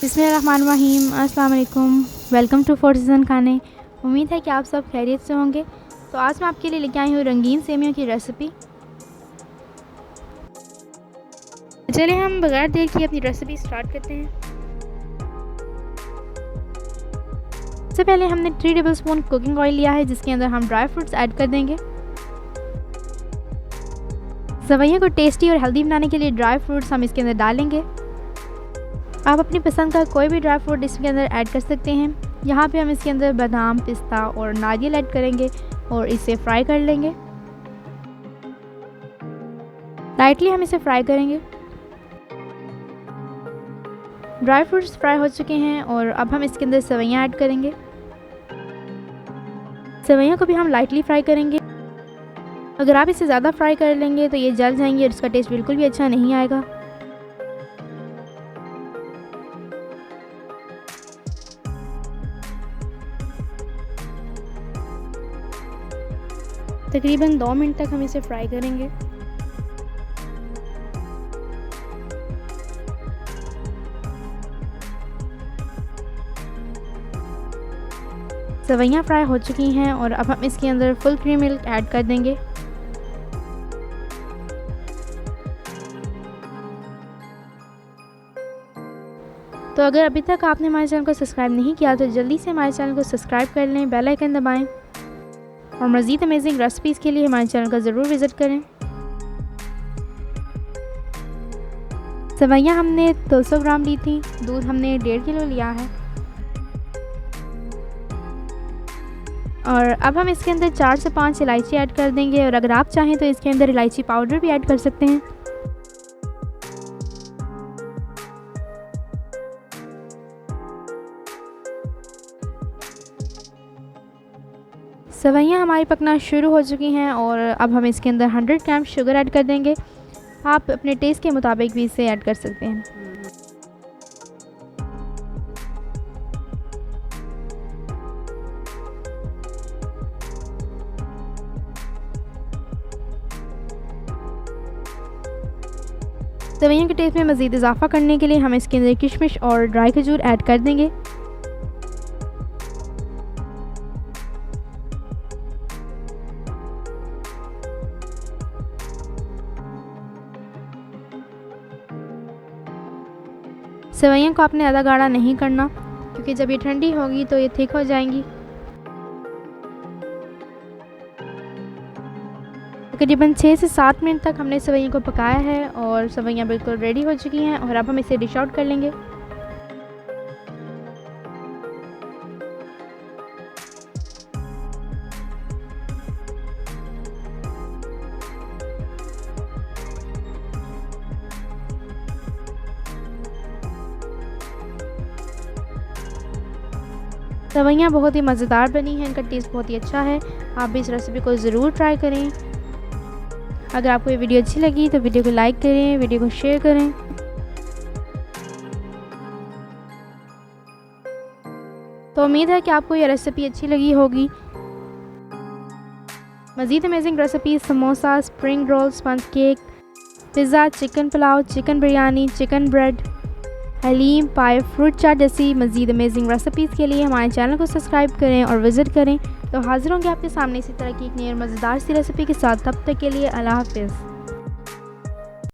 बिस्मिल्लाहिर्रहमानिर्रहीम। अस्सलाम वालेकुम। वेलकम टू फॉर सीज़न खाने। उम्मीद है कि आप सब खैरियत से होंगे। तो आज मैं आपके लिए लेके आई हूँ रंगीन सेमियों की रेसिपी। चलिए हम बगैर देर किए अपनी रेसिपी स्टार्ट करते हैं। सबसे पहले हमने 3 टेबलस्पून कुकिंग ऑयल लिया है, जिसके अंदर हम ड्राई फ्रूट्स ऐड कर देंगे। सेवइयों को टेस्टी और हेल्दी बनाने के लिए ड्राई फ्रूट्स हम इसके अंदर डालेंगे। आप अपनी पसंद का कोई भी ड्राई फ्रूट इसके अंदर ऐड कर सकते हैं। यहाँ पे हम इसके अंदर बादाम, पिस्ता और नारियल ऐड करेंगे और इसे फ्राई कर लेंगे। लाइटली हम इसे फ्राई करेंगे। ड्राई फ्रूट्स फ्राई हो चुके हैं और अब हम इसके अंदर सेवइयाँ ऐड करेंगे। सेवइयों को भी हम लाइटली फ्राई करेंगे। अगर आप इसे ज़्यादा फ्राई कर लेंगे तो ये जल जाएंगे और इसका टेस्ट बिल्कुल भी अच्छा नहीं आएगा। तकरीबन 2 मिनट तक हम इसे फ्राई करेंगे। सेवइयाँ फ्राई हो चुकी हैं और अब हम इसके अंदर फुल क्रीम मिल्क ऐड कर देंगे। तो अगर अभी तक आपने हमारे चैनल को सब्सक्राइब नहीं किया तो जल्दी से हमारे चैनल को सब्सक्राइब कर लें, बेल आइकन दबाएं और मज़ीद अमेजिंग रेसिपीज़ के लिए हमारे चैनल का ज़रूर विज़िट करें। सेवइयाँ हमने 200 ग्राम ली थी। दूध हमने 1.5 किलो लिया है। और अब हम इसके अंदर 4 से 5 इलायची ऐड कर देंगे और अगर आप चाहें तो इसके अंदर इलायची पाउडर भी ऐड कर सकते हैं। सेवइयाँ हमारी पकना शुरू हो चुकी हैं और अब हम इसके अंदर 100 ग्राम शुगर ऐड कर देंगे। आप अपने टेस्ट के मुताबिक भी इसे ऐड कर सकते हैं। सेवइयों के टेस्ट में मज़ीद इजाफा करने के लिए हम इसके अंदर किशमिश और ड्राई खजूर ऐड कर देंगे। सेवइयों को आपने ज़्यादा गाढ़ा नहीं करना, क्योंकि जब ये ठंडी होगी तो ये थिक हो जाएंगी। तकरीबन 6 से 7 मिनट तक हमने सेवइयों को पकाया है और सेवइयाँ बिल्कुल रेडी हो चुकी हैं और अब हम इसे डिश आउट कर लेंगे। सेवइयाँ बहुत ही मज़ेदार बनी हैं, इनका टेस्ट बहुत ही अच्छा है। आप भी इस रेसिपी को ज़रूर ट्राई करें। अगर आपको ये वीडियो अच्छी लगी तो वीडियो को लाइक करें, वीडियो को शेयर करें। तो उम्मीद है कि आपको ये रेसिपी अच्छी लगी होगी। मज़ीद amazing recipe samosa, spring roll, sponge cake, pizza, chicken pulao, chicken biryani, chicken bread, haleem, paya, fruit चाट जैसी मज़ीद अमेजिंग रेसिपीज़ के लिए हमारे चैनल को सब्सक्राइब करें और विज़िट करें। तो हाज़िर होंगे आपके सामने इसी तरह की एक नई और मज़ेदार सी रेसिपी के साथ। तब तक के लिए अल्लाह हाफ़िज़।